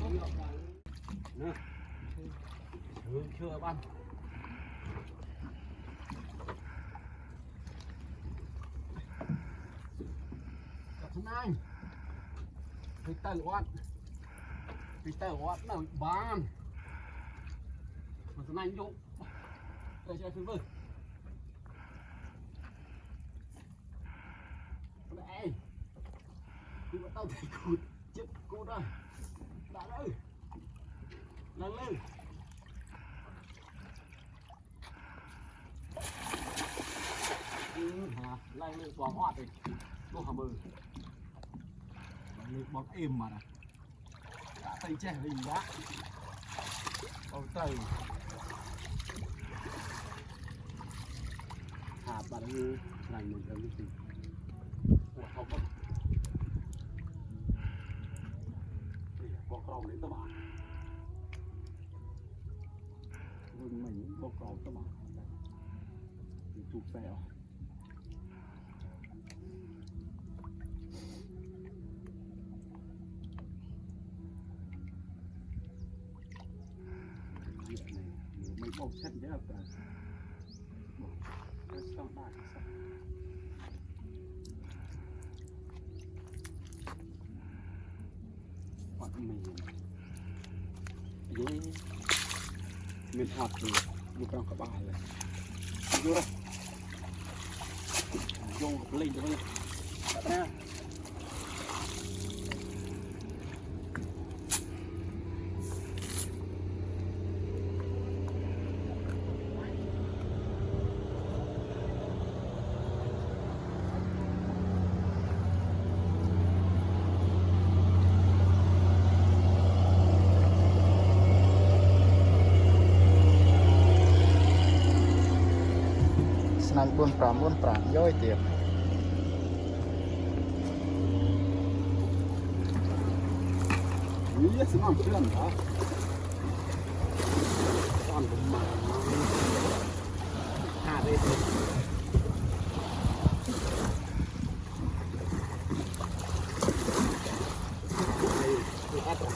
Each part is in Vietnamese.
nè chưa ăn thân anh Peter what nào bán mà thân anh dụng đây cho thứ vư đây đi bắt tao thấy cụt chết cụt rồi đã đây lên lên lên lên bóng hoạt rồi lúc hàm mừ lên bóng êm mà nè đã tay che hình đã bóng tay hạt bạn như lành mình giống như gì không có bọc rồng đến các bạn rừng mình bọc rồng các bạn chụp xe mấy bọc chất rất là xong ba hoặc mình với mình học thì một trong cả bài rồi vô đây vô lên cho nó ra Nang buôn pram dối tiệt Iya semua betul lah. Con của mà hạt đây thôi. Đây, tôi ắt rồi.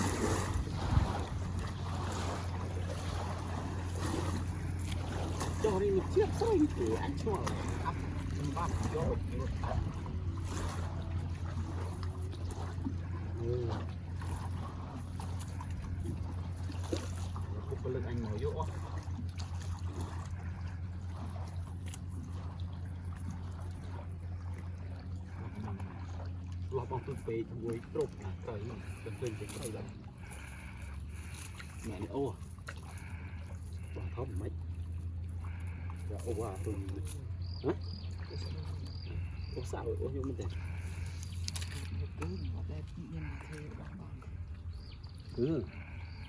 Cho đi một chiếc thôi thì ăn cho ấp bắt cho lực anh nói dỗ lo bong tư phê trong cuối trục cởi đừng quên cái cởi lắm mẹ này ô bỏ thóc mấy và ô à tôi hả ô sao rồi ô nhưng mình ừ